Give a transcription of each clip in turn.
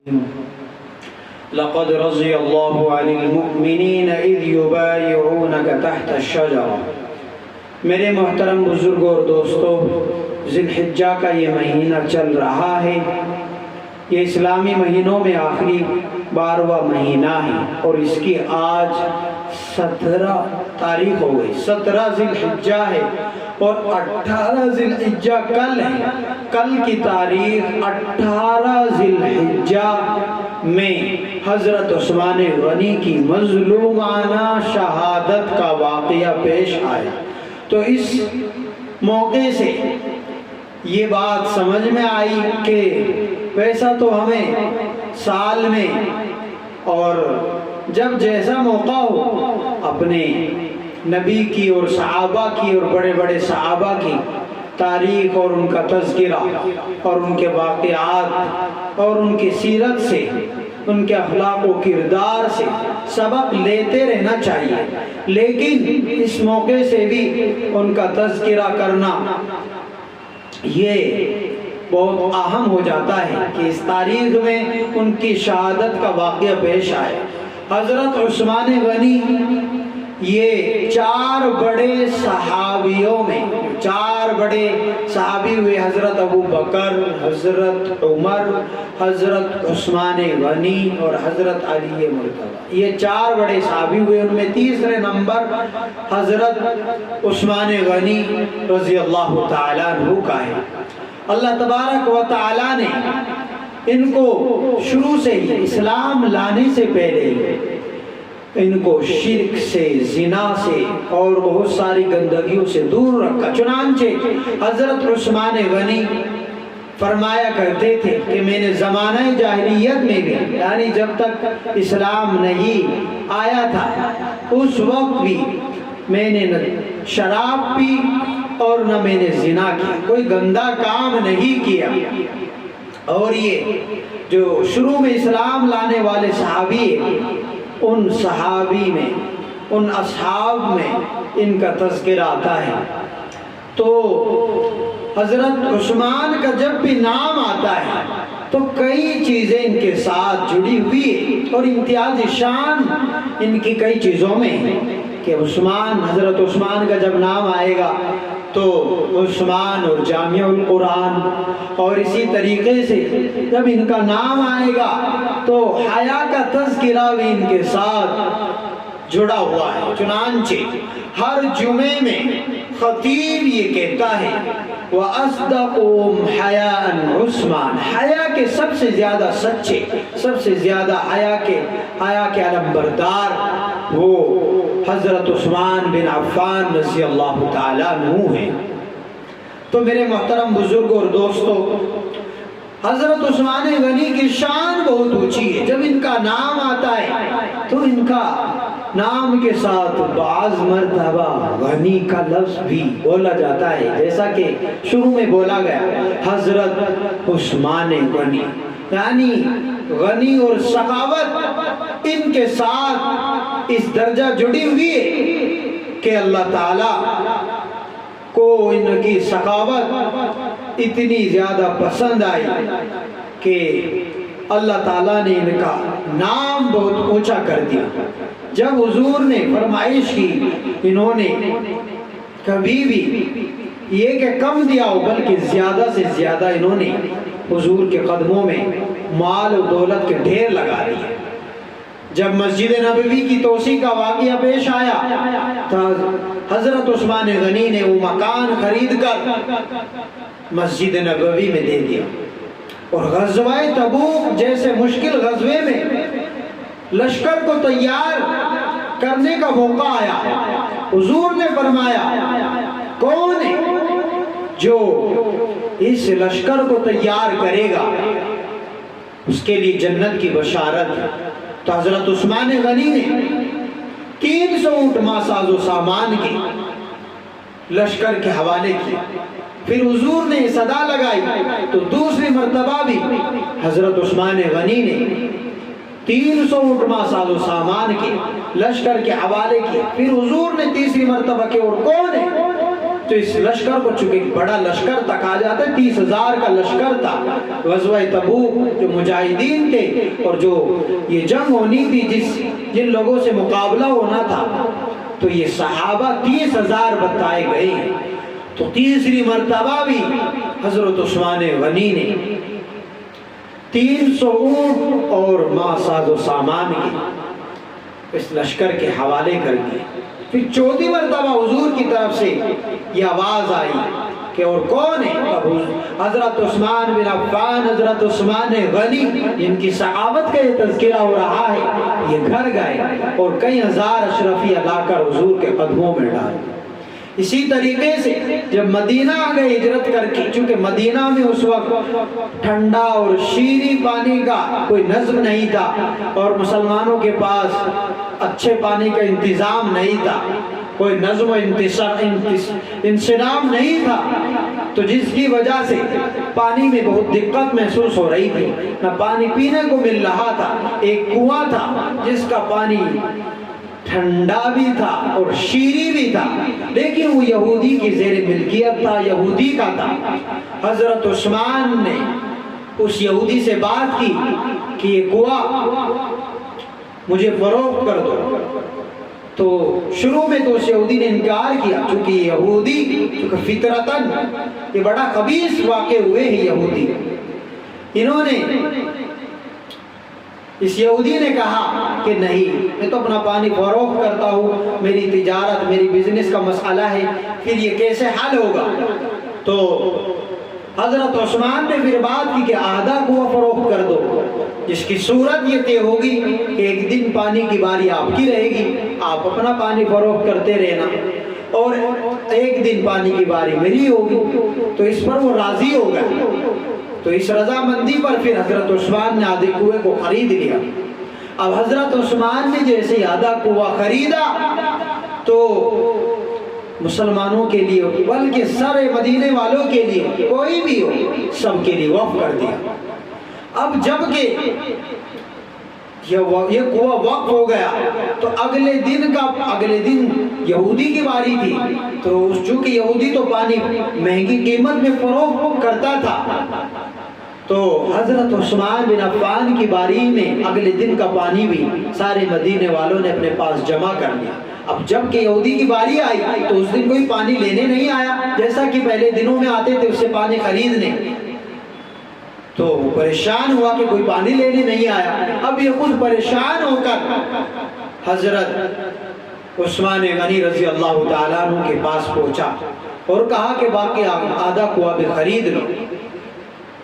لقد رضي الله عن المؤمنين إذ يبايعونك تحت الشجرة۔ میرے محترم بزرگوں اور دوستوں، ذی الحجہ کا یہ مہینہ چل رہا ہے۔ یہ اسلامی مہینوں میں آخری 12واں مہینہ ہے اور اس کی آج 17 تاریخ ہو گئی۔ 17 ذی الحجہ ہے اور 18 ذی الحجہ کل ہے۔ کل کی تاریخ 18 ذی الحجہ میں حضرت عثمان غنی کی مظلومانہ شہادت کا واقعہ پیش آیا۔ تو اس موقع سے یہ بات سمجھ میں آئی کہ ویسا تو ہمیں سال میں اور جب جیسا موقع ہو اپنے نبی کی اور صحابہ کی اور بڑے بڑے صحابہ کی تاریخ اور ان کا تذکرہ اور ان کے واقعات اور ان کی سیرت سے، ان کے اخلاق و کردار سے سبق لیتے رہنا چاہیے، لیکن اس موقع سے بھی ان کا تذکرہ کرنا یہ بہت اہم ہو جاتا ہے کہ اس تاریخ میں ان کی شہادت کا واقعہ پیش آئے۔ حضرت عثمان غنی یہ 4 بڑے صحابیوں میں 4 بڑے صحابی ہوئے، حضرت ابو بکر، حضرت عمر، حضرت عثمان غنی اور حضرت علی مرتضی۔ یہ 4 بڑے صحابی ہوئے، ان میں تیسرے نمبر حضرت عثمان غنی رضی اللہ تعالیٰ عنہ کا ہے۔ اللہ تبارک و تعالیٰ نے ان کو شروع سے ہی اسلام لانے سے پہلے ان کو شرک سے، زنا سے اور بہت ساری گندگیوں سے دور رکھا۔ چنانچہ حضرت عثمان غنی فرمایا کرتے تھے کہ میں نے زمانہ جاہلیت میں بھی، یعنی جب تک اسلام نہیں آیا تھا اس وقت بھی میں نے نہ شراب پی اور نہ میں نے زنا کیا، کوئی گندا کام نہیں کیا۔ اور یہ جو شروع میں اسلام لانے والے صحابی ہیں، ان صحابی میں، ان اصحاب میں ان کا تذکرہ آتا ہے۔ تو حضرت عثمان کا جب بھی نام آتا ہے تو کئی چیزیں ان کے ساتھ جڑی ہوئی ہیں اور امتیازی شان ان کی کئی چیزوں میں ہے کہ عثمان، حضرت عثمان کا جب نام آئے گا تو عثمان اور جامع القرآن، اور اسی طریقے سے جب ان کا نام آئے گا تو حیا کا تذکرہ بھی ان کے ساتھ جڑا ہوا ہے۔ چنانچہ ہر جمعے میں خطیب یہ کہتا ہے وَأَصْدَقُهُمْ حَيَاءً عثمان، حیا کے سب سے زیادہ سچے، سب سے زیادہ حیا کے علمبردار وہ حضرت عثمان بن عفان رضی اللہ تعالیٰ عنہ ہیں۔ تو میرے محترم بزرگوں اور دوستوں، حضرت عثمان غنی کی شان بہت اونچی ہے۔ جب ان کا نام آتا ہے تو ان کا نام کے ساتھ بعض مرتبہ غنی کا لفظ بھی بولا جاتا ہے، جیسا کہ شروع میں بولا گیا حضرت عثمان غنی، یعنی غنی اور سخاوت ان کے ساتھ اس درجہ جڑی ہوئی ہے کہ اللہ تعالیٰ کو ان کی سخاوت اتنی زیادہ پسند آئی کہ اللہ تعالیٰ نے ان کا نام بہت اونچا کر دیا۔ جب حضور نے فرمائش کی، انہوں نے کبھی بھی یہ کہ کم دیا ہو بلکہ زیادہ سے زیادہ انہوں نے حضور کے قدموں میں مال و دولت کے ڈھیر لگا دیے۔ جب مسجد نبوی کی توسیع کا واقعہ پیش آیا تو حضرت عثمان غنی نے وہ مکان خرید کر مسجد نبوی میں دے دیا، اور غزوہ تبوک جیسے مشکل غزوے میں لشکر کو تیار کرنے کا موقع آیا، حضور نے فرمایا کون ہے جو اس لشکر کو تیار کرے گا اس کے لیے جنت کی بشارت ہے۔ تو حضرت عثمان غنی نے 300 اونٹ ساز و سامان کے لشکر کے حوالے کیا۔ پھر حضور نے صدا لگائی تو دوسری مرتبہ بھی حضرت عثمان غنی نے 300 اونٹ ساز و سامان کے لشکر کے حوالے کیے۔ پھر حضور نے تیسری مرتبہ کہ اور کون ہے تو اس لشکر کو چونکہ بڑا لشکر تک آ جاتا ہے، 30,000 کا لشکر تھا غزوہ تبوک، جو مجاہدین تھے اور جو یہ جنگ ہونی تھی جن لوگوں سے مقابلہ ہونا تھا، تو یہ صحابہ 30,000 بتائے گئے ہیں۔ تو تیسری مرتبہ بھی حضرت عثمان غنی نے 300 اونٹ اور ساز و سامان کے اس لشکر کے حوالے کر دیے۔ پھر چوتھی مرتبہ حضور کی طرف سے یہ آواز آئی کہ اور کون ہے؟ حضرت عثمان بن عفان، حضرت عثمان غنی، جن کی صحابت کا یہ تذکرہ ہو رہا ہے، یہ گھر گئے اور کئی ہزار اشرفیہ لا کر حضور کے قدموں میں ڈالے۔ اسی طریقے سے جب مدینہ آ گئے ہجرت کر کے، چونکہ مدینہ میں اس وقت ٹھنڈا اور شیریں پانی کا کوئی نظم نہیں تھا اور مسلمانوں کے پاس اچھے پانی کا انتظام نہیں تھا، کوئی نظم و انسجام نہیں تھا، تو جس کی وجہ سے پانی میں بہت دقت محسوس ہو رہی تھی، نہ پانی پینے کو مل رہا تھا۔ ایک کنواں تھا جس کا پانی ٹھنڈا بھی تھا اور شیریں بھی تھا، لیکن وہ یہودی کی زیر ملکیت تھا، یہودی کا تھا۔ حضرت عثمان نے اس یہودی سے بات کی کہ یہ کنواں مجھے فروخت کر دو، تو شروع میں تو اس یہودی نے انکار کیا، چونکہ یہودی چونکہ فطرتاً یہ بڑا خبیث واقع ہوئے ہیں یہودی، انہوں نے اس یہودی نے کہا کہ نہیں، میں تو اپنا پانی فروخت کرتا ہوں، میری تجارت میری بزنس کا مسئلہ ہے، پھر یہ کیسے حل ہوگا؟ تو حضرت عثمان نے پھر بات کی کہ آدھا کنواں فروخت کر دو، جس کی صورت یہ طے ہوگی کہ ایک دن پانی کی باری آپ کی رہے گی، آپ اپنا پانی فروخت کرتے رہنا، اور ایک دن پانی کی باری میری ہوگی۔ تو اس پر وہ راضی ہو گئے۔ تو اس رضامندی پر پھر حضرت عثمان نے آدھے کنویں کو خرید لیا۔ اب حضرت عثمان نے جیسے آدھا کنواں خریدا تو مسلمانوں کے لیے بلکہ سارے مدینے والوں کے لیے، کوئی بھی ہو، سب کے لیے وقف کر دیا۔ اب جب کہ یہ کنواں وقف ہو گیا تو اگلے دن یہودی کی باری تھی، تو چونکہ یہودی تو پانی مہنگی قیمت میں فروخت کرتا تھا، تو حضرت عثمان بن عفان کی باری میں اگلے دن کا پانی بھی سارے مدینے والوں نے اپنے پاس جمع کر لیا۔ اب جب کہ یہودی کی باری آئی تو اس دن کوئی پانی لینے نہیں آیا، جیسا کہ پہلے دنوں میں آتے تھے اس سے پانی خریدنے، تو پریشان ہوا کہ کوئی پانی لینے نہیں آیا۔ اب یہ خود پریشان ہو کر حضرت عثمان غنی رضی اللہ تعالیٰ عنہ کے پاس پہنچا اور کہا کہ باقی آدھا کنواں بھی خرید لو۔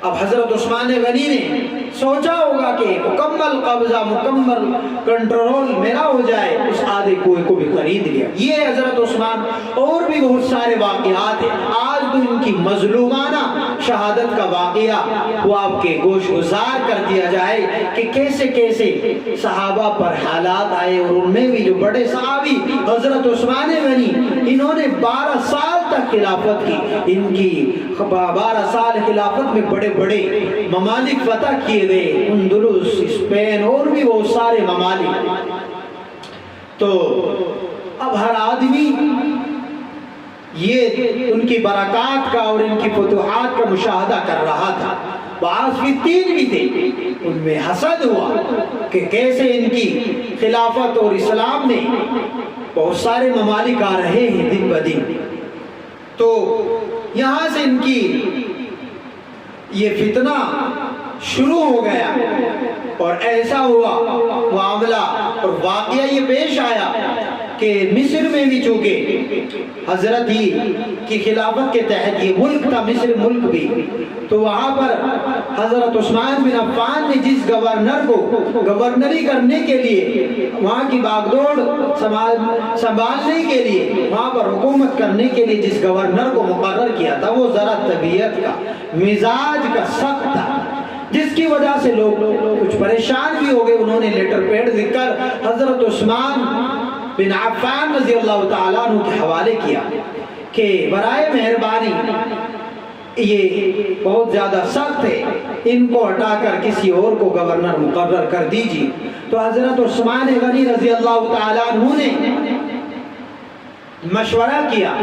اب حضرت عثمان غنی نے سوچا ہوگا کہ مکمل قبضہ، مکمل کنٹرول میرا ہو جائے، اس آدھے کنویں کو بھی خرید لیا۔ یہ حضرت عثمان، اور بھی بہت سارے واقعات ہیں، آج تو ان کی مظلومانہ شہادت کا واقعہ وہ آپ کے گوش گزار کر دیا جائے کہ کیسے کیسے صحابہ پر حالات آئے، اور ان میں بھی جو بڑے صحابی حضرت عثمان غنی، انہوں نے 12 سال تک خلافت کی، ان کی 12 سال خلافت میں بڑے بڑے ممالک فتح کیے گئے، اندلس، اسپین اور بھی وہ سارے ممالک۔ تو اب ہر آدمی یہ ان کی برکات کا اور ان کی فتوحات کا مشاہدہ کر رہا تھا۔ بعض فتین بھی تھے، ان میں حسد ہوا کہ کیسے ان کی خلافت اور اسلام میں بہت سارے ممالک آ رہے ہیں دن بدن، تو یہاں سے ان کی یہ فتنہ شروع ہو گیا، اور ایسا ہوا معاملہ اور واقعہ یہ پیش آیا کہ مصر میں بھی چونکہ حضرت ہی کی خلافت کے تحت یہ ملک تھا، مصر ملک بھی، تو وہاں پر حضرت عثمان بن عفان نے جس گورنر کو گورنری کرنے کے لیے، وہاں کی باغدوڑ سنبھالنے کے لیے، وہاں پر حکومت کرنے کے لیے جس گورنر کو مقرر کیا تھا، وہ ذرا طبیعت کا، مزاج کا سخت تھا، جس کی وجہ سے لوگ کچھ پریشان بھی ہو گئے۔ انہوں نے لیٹر پیڈ لکھ کر حضرت عثمان بن عفان رضی اللہ تعالیٰ عنہ کے حوالے کیا کہ برائے مہربانی یہ بہت زیادہ سخت ہے، ان کو ہٹا کر کسی اور کو گورنر مقرر کر دیجیے۔ تو حضرت عثمان غنی رضی اللہ تعالیٰ عنہ نے مشورہ کیا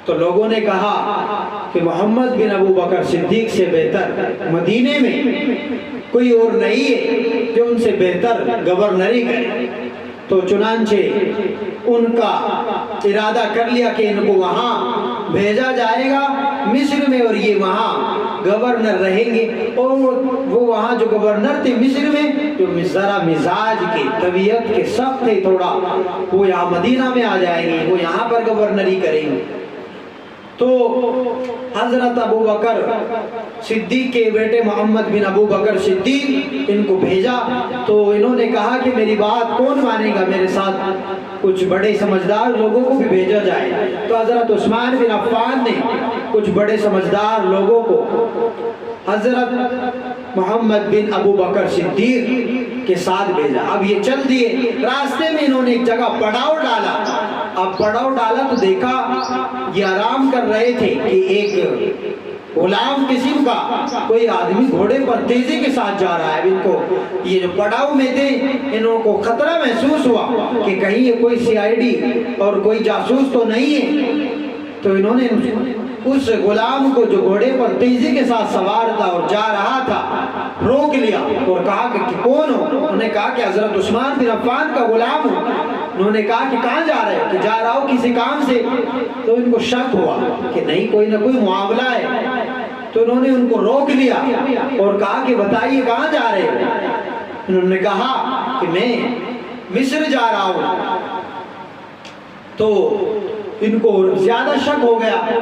تو لوگوں نے کہا کہ محمد بن ابو بکر صدیق سے بہتر مدینے میں کوئی اور نہیں ہے جو ان سے بہتر گورنری کرے۔ تو چنانچہ ان کا ارادہ کر لیا کہ ان کو وہاں بھیجا جائے گا مصر میں، اور یہ وہاں گورنر رہیں گے۔ اور وہ وہاں جو گورنر تھے مصر میں، جو ذرا مزاج کے طبیعت کے سخت تھے تھوڑا، وہ یہاں مدینہ میں آ جائیں گے، وہ یہاں پر گورنری کریں گے۔ تو حضرت ابو بکر صدیق کے بیٹے محمد بن ابو بکر صدیق ان کو بھیجا، تو انہوں نے کہا کہ میری بات کون مانے گا، میرے ساتھ کچھ بڑے سمجھدار لوگوں کو بھی بھیجا جائے۔ تو حضرت عثمان بن عفان نے کچھ بڑے سمجھدار لوگوں کو حضرت محمد بن ابو بکر صدیق کے ساتھ بھیجا۔ اب یہ چل دیے، راستے میں انہوں نے ایک جگہ پڑاؤ ڈالا۔ اب پڑاؤ ڈالا تو دیکھا یہ آرام کر رہے تھے کہ ایک غلام قسم کا کوئی آدمی گھوڑے پر تیزی کے ساتھ جا رہا ہے۔ ان کو یہ جو پڑاؤ میں تھے، انہوں کو خطرہ محسوس ہوا کہ کہیں یہ کوئی سی آئی ڈی اور کوئی جاسوس تو نہیں ہے۔ تو انہوں نے اس غلام کو جو گھوڑے پر تیزی کے ساتھ سوار تھا اور جا رہا تھا روک لیا اور کہا کہ کون ہو؟ انہوں نے کہا کہ حضرت عثمان بن عفان کا غلام ہوں۔ انہوں نے کہا کہ کہاں جا رہے ہو؟ کہ جا رہا ہوں کسی کام سے۔ تو ان کو شک ہوا کہ نہیں کوئی نہ کوئی معاملہ ہے، تو انہوں نے ان کو روک لیا اور کہا کہ بتائیے کہاں جا رہے ہو؟ انہوں نے کہا کہ میں مصر جا رہا ہوں۔ تو ان کو زیادہ شک ہو گیا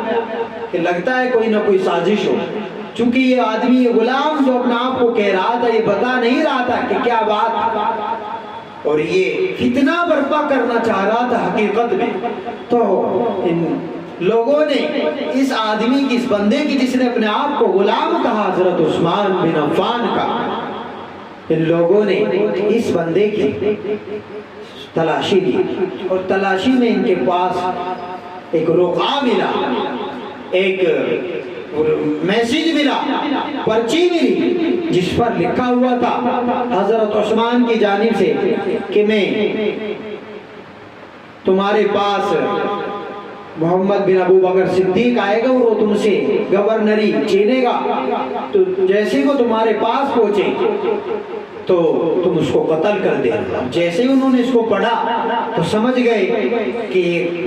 کہ لگتا ہے کوئی نہ کوئی سازش ہو، چونکہ یہ آدمی یہ غلام جو اپنا آپ کو کہہ رہا تھا یہ بتا نہیں رہا تھا کہ کیا بات، اور یہ فتنہ برپا کرنا چاہ رہا تھا حقیقت میں۔ تو ان لوگوں نے اس آدمی کی، اس بندے کی جس نے اپنے آپ کو غلام کہا حضرت عثمان بن عفان کا، ان لوگوں نے اس بندے کی تلاشی لی، اور تلاشی میں ان کے پاس ایک رقعہ ملا، ایک میسیج ملا، پرچی ملی، جس پر لکھا ہوا تھا حضرت عثمان کی جانب سے کہ میں تمہارے پاس محمد بن ابو بکر صدیق آئے گا اور وہ تم سے گورنری چھینے گا، تو جیسے وہ تمہارے پاس پہنچے تو تم اس کو قتل کر دے۔ جیسے انہوں نے اس کو پڑھا تو سمجھ گئے کہ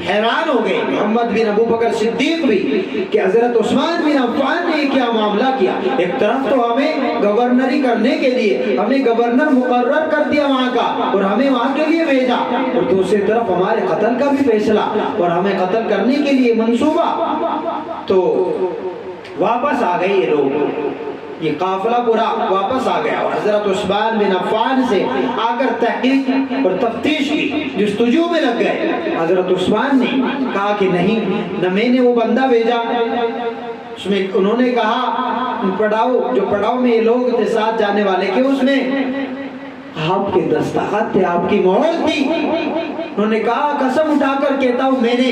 حیران ہو گئے محمد بن ابو بکر صدیق بھی کہ حضرت عثمان بن عفان نے کیا معاملہ کیا۔ ایک طرف تو ہمیں گورنری کرنے کے لیے ہمیں گورنر مقرر کر دیا وہاں کا اور ہمیں وہاں کے لیے بھیجا، اور دوسری طرف ہمارے قتل کا بھی فیصلہ اور ہمیں قتل کرنے کے لیے منصوبہ۔ تو واپس آ گئے یہ لوگ، یہ قافلہ پورا واپس آ گیا، اور حضرت عثمان بن عفان سے آ کر تحقیق اور تفتیش کی، جستجو میں لگ گئے۔ حضرت عثمان نے کہا کہ نہیں، نہ میں نے وہ بندہ بھیجا۔ اس میں انہوں نے کہا پڑاؤ میں یہ لوگ تھے ساتھ جانے والے کہ اس میں آپ کے دستخط تھے، آپ کی مہر تھی۔ انہوں نے کہا قسم اٹھا کر کہتا ہوں میں نے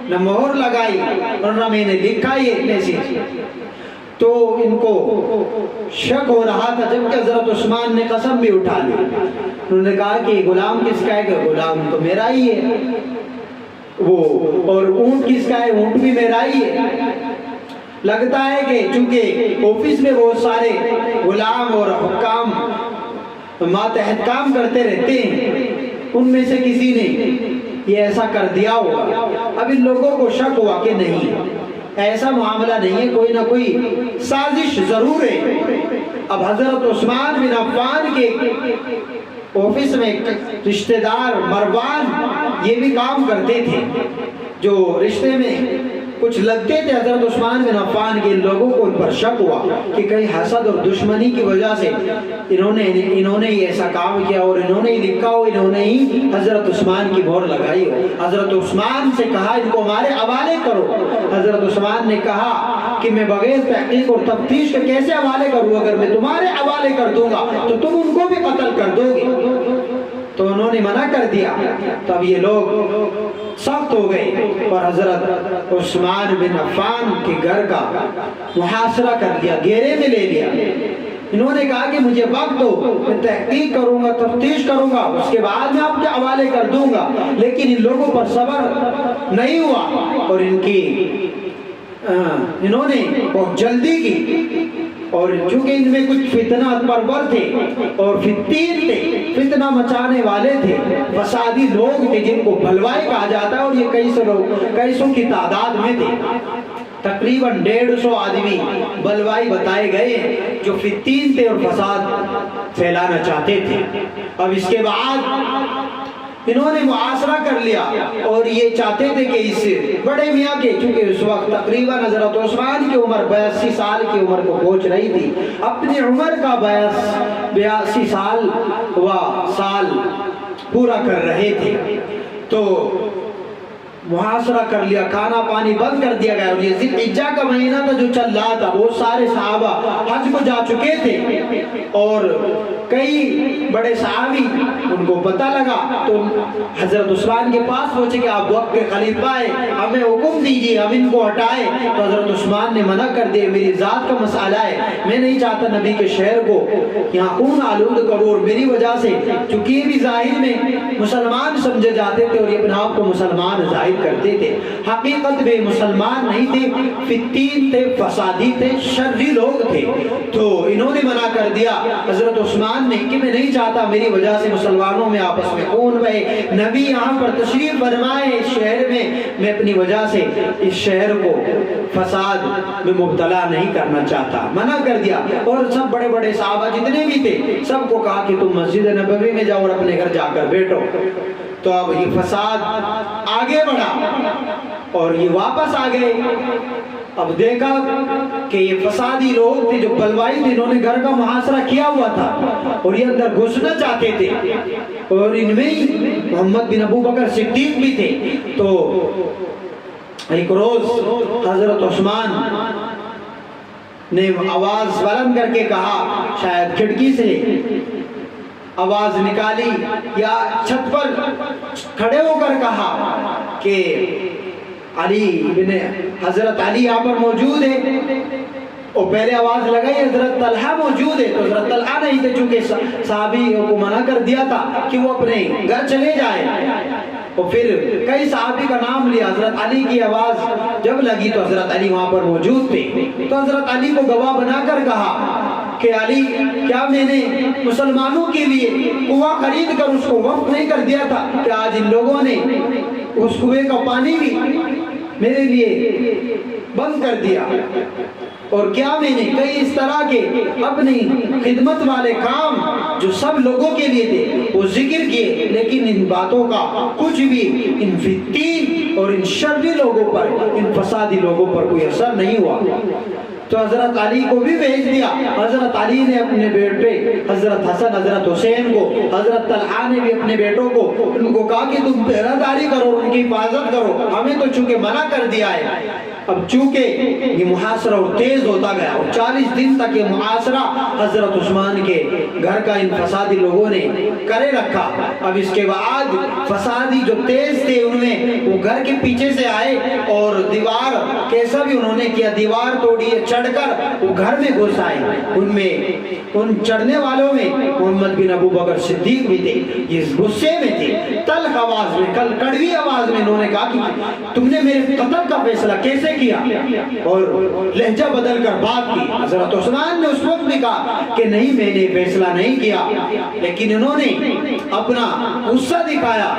نہ مہر لگائی اور نہ میں نے لکھا یہ میسج۔ تو ان کو شک ہو رہا تھا، جبکہ حضرت عثمان نے قسم بھی اٹھا لی۔ انہوں نے کہا کہ غلام کس کا ہے؟ کہ غلام تو میرا ہی ہے، وہ اور اونٹ کس کا ہے؟ اونٹ بھی میرا ہی ہے۔ لگتا ہے کہ چونکہ آفس میں بہت سارے غلام اور حکام ماتحت کام کرتے رہتے ہیں، ان میں سے کسی نے یہ ایسا کر دیا ہوگا۔ اب ان لوگوں کو شک ہوا کہ نہیں، ایسا معاملہ نہیں ہے، کوئی نہ کوئی سازش ضرور ہے۔ اب حضرت عثمان بن عفان کے آفس میں رشتہ دار مروان یہ بھی کام کرتے تھے، جو رشتے میں کچھ لگتے تھے حضرت عثمان بن عفان کے۔ ان لوگوں کو ان پر شک ہوا کہ کہیں حسد اور دشمنی کی وجہ سے انہوں نے ہی ایسا کام کیا اور انہوں نے ہی لکھا ہو، انہوں نے ہی حضرت عثمان کی مہر لگائی ہو۔ حضرت عثمان سے کہا ان کو ہمارے حوالے کرو۔ حضرت عثمان نے کہا کہ میں بغیر تحقیق اور تفتیش کے کیسے حوالے کروں؟ اگر میں تمہارے حوالے کر دوں گا تو تم ان کو بھی قتل کر دو گے۔ تو انہوں نے منع کر دیا۔ تب یہ لوگ سخت ہو گئے اور حضرت عثمان بن عفان کے گھر کا محاصرہ کر لیا، گھیرے میں لے لیا۔ انہوں نے کہا کہ مجھے وقت دو، میں تحقیق کروں گا، تفتیش کروں گا، اس کے بعد میں آپ کے حوالے کر دوں گا۔ لیکن ان لوگوں پر صبر نہیں ہوا اور انہوں نے بہت جلدی کی، اور چونکہ ان میں کچھ فتنہ پرور تھے اور فتین تھے، فتنہ مچانے والے تھے، فسادی لوگ تھے جن کو بھلوائی کہا جاتا ہے، اور یہ کئی سو کی تعداد میں تھے، تقریباً 150 آدمی بلوائی بتائے گئے ہیں جو فتین تھے اور فساد پھیلانا چاہتے تھے۔ اب اس کے بعد انہوں نے محاصرہ کر لیا اور یہ چاہتے تھے کہ اس بڑے میاں کے، چونکہ اس وقت تقریباً حضرت عثمان کی عمر 82 سال کی عمر کو پہنچ رہی تھی، اپنی عمر کا 82 سال پورا کر رہے تھے، تو محاصرہ کر لیا، کھانا پانی بند کر دیا گیا۔ اور یہ ذی الحجہ کا مہینہ تھا جو چل رہا تھا، بہت سارے صحابہ حج کو جا چکے تھے اور کئی بڑے صحابی ان کو پتہ لگا تو حضرت عثمان کے پاس پہنچے کہ آپ وقت کے خلیفہ ہیں، ہمیں حکم دیجیے ہم ان کو ہٹائیں۔ تو حضرت عثمان نے منع کر دیا، میری ذات کا مسئلہ ہے، میں نہیں چاہتا نبی کے شہر کو یہاں خون آلود کرو، اور میری وجہ سے چونکہ یہ بھی ظاہر میں مسلمان سمجھے جاتے تھے اور یہ اپنے آپ کو مسلمان ظاہر کرتے تھے، حقیقت میں مسلمان نہیں تھے، فتین تھے، فسادی تھے، شرری لوگ تھے، تو انہوں نے منع کر دیا۔ حضرت عثمان نے کہ میں نہیں چاہتا میری وجہ سے مسلمانوں میں آپس میں خون بہے، نبی یہاں پر تشریف فرمائے اس شہر میں اپنی وجہ سے اس شہر کو فساد میں مبتلا نہیں کرنا چاہتا، منع کر دیا۔ اور سب بڑے بڑے صحابہ جتنے بھی تھے سب کو کہا کہ تم مسجد نبوی میں جاؤ اور اپنے گھر جا کر بیٹھو۔ تو اب یہ فساد آگے بڑھا اور یہ واپس آ گئے۔ اب دیکھا کہ یہ فسادی لوگ تھے جو بلوائی تھے، انہوں نے گھر کا محاصرہ کیا ہوا تھا اور یہ اندر گھسنا چاہتے تھے، اور ان میں ہی محمد بن ابو بکر صدیق بھی تھے۔ تو ایک روز حضرت عثمان نے آواز بلند کر کے کہا، شاید کھڑکی سے آواز نکالی یا چھت پر کھڑے ہو کر کہا کہ حضرت علی یہاں پر موجود ہے، اور پہلے آواز لگائی حضرت طلحہ موجود ہے، تو حضرت طلحہ نہیں تھے، چونکہ صحابیوں کو منع کر دیا تھا کہ وہ اپنے گھر چلے جائیں، اور پھر کئی صحابی کا نام لیا۔ حضرت علی کی آواز جب لگی تو حضرت علی وہاں پر موجود تھے، تو حضرت علی کو گواہ بنا کر کہا کہ علی، کیا میں نے مسلمانوں کے لیے کنواں خرید کر اس کو وقف نہیں کر دیا تھا کہ آج ان لوگوں نے اس کنویں کا پانی بھی میرے لیے بند کر دیا؟ اور کیا میں نے کئی اس طرح کے اپنی خدمت والے کام جو سب لوگوں کے لیے تھے وہ ذکر کیے، لیکن ان باتوں کا کچھ بھی ان فتین اور ان شرری لوگوں پر، ان فسادی لوگوں پر کوئی اثر نہیں ہوا؟ تو حضرت علی کو بھی بھیج دیا۔ حضرت علی نے اپنے بیٹے حضرت حسن، حضرت حسین کو، حضرت طلحہ نے بھی اپنے بیٹوں کو ان کو کہا کہ تم پہرہ داری کرو، ان کی حفاظت کرو، ہمیں تو چونکہ منع کر دیا ہے۔ اب چونکہ یہ محاصرہ اور تیز ہوتا گیا اور 40 دن تک یہ محاصرہ حضرت عثمان کے گھر کا ان فسادی لوگوں نے کرے رکھا۔ اب اس کے بعد فسادی جو تیز تھے ان میں وہ گھر کے پیچھے سے آئے اور دیوار کیسا بھی انہوں نے کیا، دیوار توڑی، چڑھ کر وہ گھر میں گھس آئے۔ ان چڑھنے والوں میں محمد بن ابو بکر صدیق بھی تھے، یہ غصے میں تھے، تلخ آواز میں، کڑوی آواز میں انہوں نے کہا کہ تم نے میرے قتل کا فیصلہ کیسے کیا، اور لہجہ بدل کر بات کی۔ حضرت عثمان نے اس وقت بھی کہا کہ نہیں، میں نے فیصلہ نہیں کیا، لیکن انہوں نے اپنا غصہ دکھایا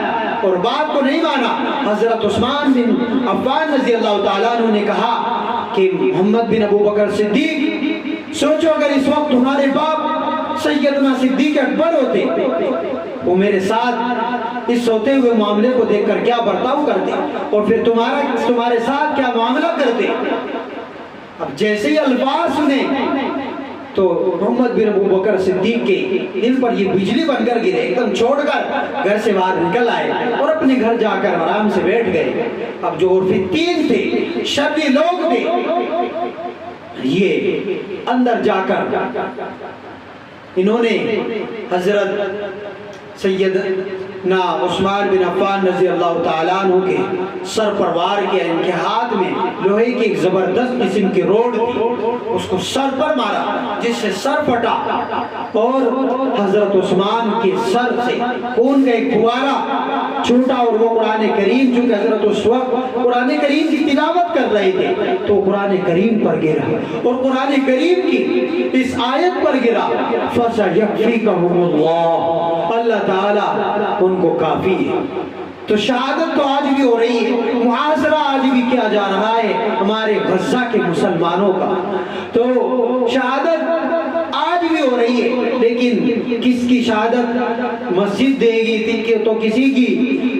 اور بات کو نہیں مانا۔ حضرت عثمان بن عفان رضی اللہ تعالیٰ عنہ نے کہا کہ محمد بن ابو بکر صدیق، سوچو اگر اس وقت تمہارے باپ سیدنا صدیق اکبر ہوتے، وہ میرے ساتھ اس ہوتے ہوئے معاملے کو دیکھ کر کیا برتاؤ کرتے، اور پھر تمہارے ساتھ کیا معاملہ کرتے۔ اب جیسے ہی الفاظ سنے تو محمد بن ابو بکر صدیق کے دل پر یہ بجلی بن کر گرے، ایک دم چھوڑ کر گھر سے باہر نکل آئے اور اپنے گھر جا کر آرام سے بیٹھ گئے۔ اب جو فتین تھے، شرری لوگ تھے، یہ اندر جا کر انہوں نے حضرت نہ عثمان بن عفان رضی اللہ تعالیٰ عنہ کے سر پر وار کیا، ان کے ہاتھ میں لوہے کی ایک زبردست قسم کی روڈ تھی، اس کو سر پر مارا جس سے سر پھٹا، اور حضرت عثمان کے سر سے خون کا ایک فوارہ چھوٹا، اور وہ قرآن کریم، چونکہ حضرت اس وقت قرآن کریم کی تلاوت کر رہے تھے تو قرآن کریم پر گرا، اور قرآن کریم کی اس آیت پر گرا، فَسَيَكْفِيكَهُمُ اللَّهُ، اللہ تعالیٰ ان کو کافی ہے۔ تو شہادت تو آج بھی ہو رہی ہے، محاصرہ آج بھی کیا جا رہا ہے ہمارے غزہ کے مسلمانوں کا، تو شہادت آج بھی ہو رہی ہے، لیکن کس کی شہادت مسجد دے گی تو کسی کی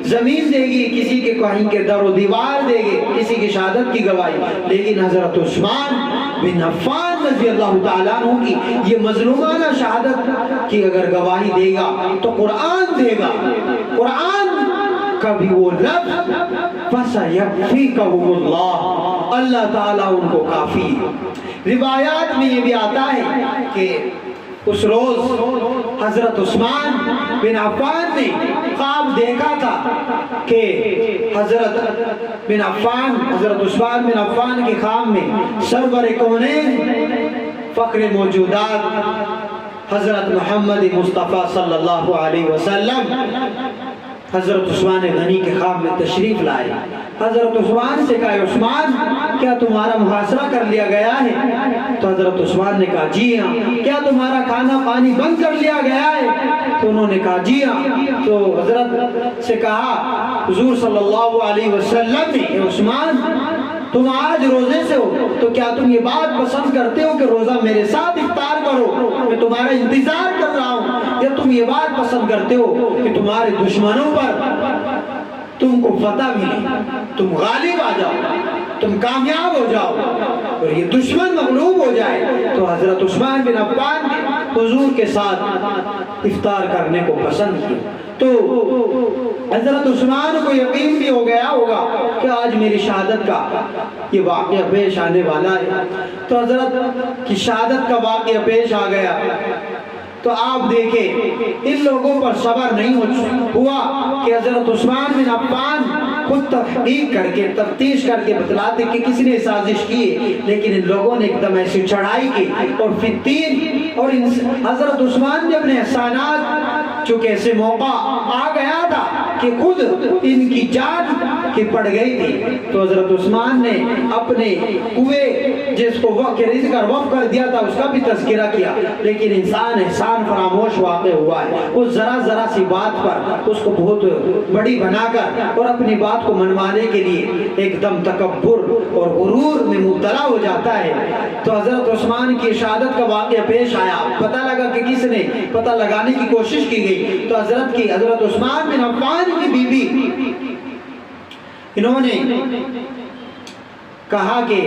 زمین دے گی، کسی کے کہیں کے در و دیوار دے گی، کسی کی شہادت کی گواہی، لیکن حضرت عثمان بن عفان رضی اللہ تعالیٰ عنہ کی یہ مظلومانہ شہادت کی اگر گواہی دے گا تو قرآن دے گا، قرآن کا بھی وہ لفظ فَسَيَكْفِيكَهُمُ اللَّهُ، اللہ تعالیٰ ان کو کافی ہے۔ روایات میں یہ بھی آتا ہے کہ اس روز حضرت عثمان بن عفان نے خواب دیکھا تھا کہ حضرت عثمان بن عفان کے خواب میں سرور کونین فخر موجودات حضرت محمد مصطفیٰ صلی اللہ علیہ وسلم حضرت عثمان غنی کے خواب میں تشریف لائے۔ حضرت عثمان سے کہا، عثمان کیا تمہارا محاصرہ کر لیا گیا ہے؟ تو حضرت عثمان نے کہا جی ہاں۔ کیا تمہارا کھانا پانی بند کر لیا گیا ہے؟ تو انہوں نے کہا جی ہاں۔ تو حضرت سے کہا حضور صلی اللہ علیہ وسلم نے، عثمان تم آج روزے سے ہو تو کیا تم یہ بات پسند کرتے ہو کہ روزہ میرے ساتھ افطار کرو، میں تمہارا انتظار کر رہا ہوں، یا تم یہ بات پسند کرتے ہو کہ تمہارے دشمنوں پر تم کو فتح ملے، تم غالب آ جاؤ، تم کامیاب ہو جاؤ اور یہ دشمن مغلوب ہو جائے؟ تو حضرت عثمان بن عفان نے حضور کے ساتھ افطار کرنے کو پسند کیا۔ تو حضرت عثمان کو یقین بھی ہو گیا ہوگا کہ آج میری شہادت کا یہ واقعہ پیش آنے والا ہے۔ تو حضرت کی شہادت کا واقعہ پیش آ گیا تو آپ دیکھیں ان لوگوں پر صبر نہیں ہوا کہ حضرت عثمان بن عفان خود تحقیق کر کے تفتیش کر کے بتلاتے کہ کس نے سازش کی، لیکن ان لوگوں نے ایک دم ایسی چڑھائی کی اور فتین، اور حضرت عثمان نے اپنے احسانات، چونکہ ایسے موقع آ گیا تھا کہ خود ان کی جان کی پڑ گئی تھی، تو حضرت عثمان نے اپنے کنویں جس کو رزق اور وقف کر دیا تھا اس کا بھی تذکرہ کیا، لیکن انسان احسان فراموش واقع ہوا ہے، اس ذرا سی بات پر اس کو بہت بڑی بنا کر اور اپنی بات کو منوانے کے لیے ایک دم تکبر اور غرور میں مبتلا ہو جاتا ہے۔ تو حضرت عثمان کی شہادت کا واقعہ پیش آیا، پتہ لگا کہ کس نے پتہ لگانے کی کوشش کی گئی، تو حضرت عثمان بن عفان کی بیوی انہوں نے کہا کہ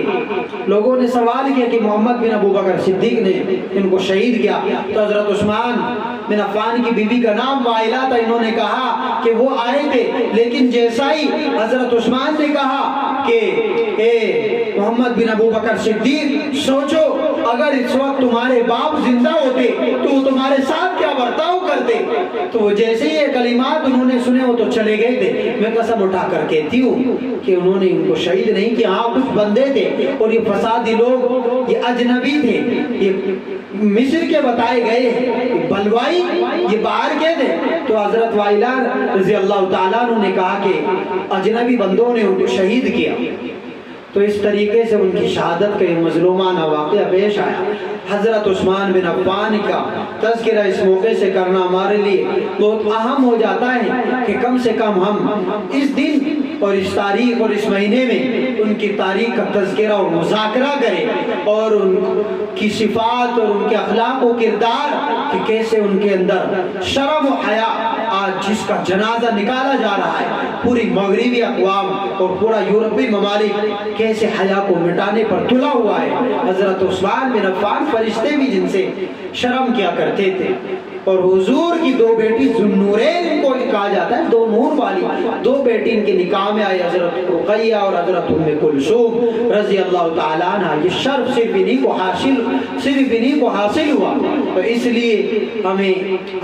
لوگوں نے سوال کیا کہ محمد بن ابو بکر صدیق نے ان کو شہید کیا، تو حضرت عثمان بن عفان کی بیوی کا نام وائلہ تھا، انہوں نے کہا کہ وہ آئے تھے، لیکن جیسا ہی حضرت عثمان نے کہا کہ اے محمد بن ابو بکر صدیق سوچو اگر اس وقت تمہارے باپ زندہ ہوتے تو وہ تمہارے ساتھ کیا برتاؤ کرتے، تو وہ جیسے ہی یہ کلمات انہوں نے سنے وہ تو چلے گئے تھے۔ میں قسم اٹھا کر کہتی ہوں کہ انہوں نے ان کو شہید نہیں کیا، ہاں کچھ بندے تھے اور یہ فسادی لوگ، یہ اجنبی تھے، یہ مصر کے بتائے گئے بلوائی، یہ باہر کے تھے۔ تو حضرت وائلہ رضی اللہ تعالیٰ عنہ نے کہا کہ اجنبی بندوں نے ان کو شہید کیا۔ تو اس طریقے سے ان کی شہادت کا یہ مظلومانہ واقعہ پیش آیا۔ حضرت عثمان بن عفان کا تذکرہ اس موقع سے کرنا ہمارے لیے بہت اہم ہو جاتا ہے کہ کم سے کم ہم اس دن اور اس تاریخ اور اس مہینے میں ان کی تاریخ کا تذکرہ اور مذاکرہ کریں، اور ان کی صفات اور ان کے اخلاق و کردار کہ کیسے ان کے اندر شرم و حیا، آج جس کا جنازہ نکالا جا رہا ہے پوری مغربی اقوام اور پورا یورپی ممالک کیسے حیا کو مٹانے پر تلا ہوا ہے۔ حضرت عثمان بن عفان فرشتے بھی جن سے شرم کیا کرتے تھے، اور حضور کی دو بیٹی ذوالنورین کو کہا جاتا ہے، دو نور والی دو بیٹی ان کے نکاح میں آئی، حضرت رقیہ اور حضرت ام کلثوم رضی اللہ تعالیٰ عنہ۔ یہ شرف صرف انہی کو حاصل ہوا، تو اس لیے ہمیں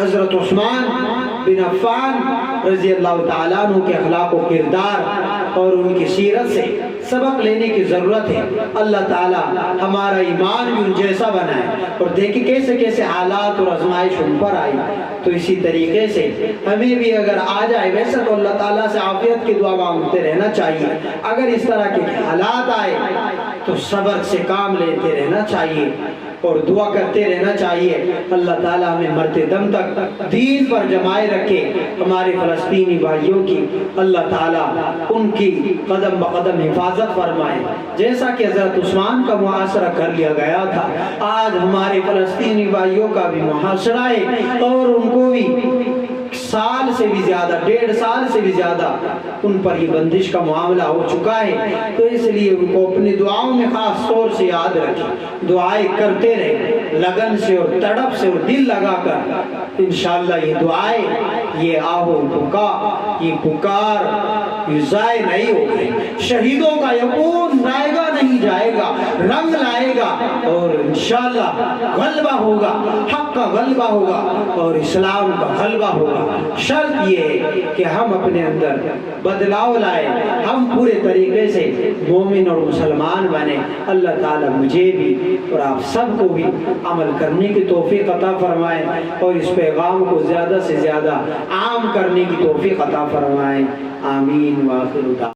حضرت عثمان بن عفان رضی اللہ تعالیٰ عنہ کے اخلاق و کردار اور ان کی سیرت سے سبق لینے کی ضرورت ہے۔ اللہ تعالیٰ ہمارا ایمان بھی ان جیسا بنائے، اور دیکھیں کیسے کیسے حالات اور آزمائش ان پر آئی، تو اسی طریقے سے ہمیں بھی اگر آ جائے، ویسے تو اللہ تعالیٰ سے عافیت کی دعا مانگتے رہنا چاہیے، اگر اس طرح کے حالات آئے تو صبر سے کام لیتے رہنا چاہیے اور دعا کرتے رہنا چاہیے۔ اللہ تعالیٰ ہمیں مرتے دم تک دین پر جمائے رکھے۔ ہمارے فلسطینی بھائیوں کی اللہ تعالیٰ ان کی قدم بقدم حفاظت فرمائے، جیسا کہ حضرت عثمان کا محاصرہ کر لیا گیا تھا، آج ہمارے فلسطینی بھائیوں کا بھی محاصرہ ہے، اور ان کو بھی سال سے بھی زیادہ، 1.5 سال سے بھی زیادہ ان پر یہ بندش کا معاملہ ہو چکا ہے، تو اس لیے ان کو اپنی دعاؤں میں خاص طور سے یاد رکھیں، دعائیں کرتے رہیں لگن سے اور تڑپ سے اور دل لگا کر۔ انشاءاللہ یہ دعائیں، یہ آہو بکا، یہ پکار یہ ضائع نہیں ہوگی، شہیدوں کا یقین رائے گا نہیں جائے گا، رنگ لائے گا، اور انشاءاللہ غلبہ ہوگا، حق کا غلبہ ہوگا اور اسلام کا غلبہ ہوگا۔ شرط یہ ہے کہ ہم اپنے اندر بدلاؤ لائے، ہم پورے طریقے سے مومن اور مسلمان بنے۔ اللہ تعالیٰ مجھے بھی اور آپ سب کو بھی عمل کرنے کی توفیق عطا فرمائے، اور اس پیغام کو زیادہ سے زیادہ عام کرنے کی توفیق عطا فرمائے۔ آمین۔ وآخر دعوانا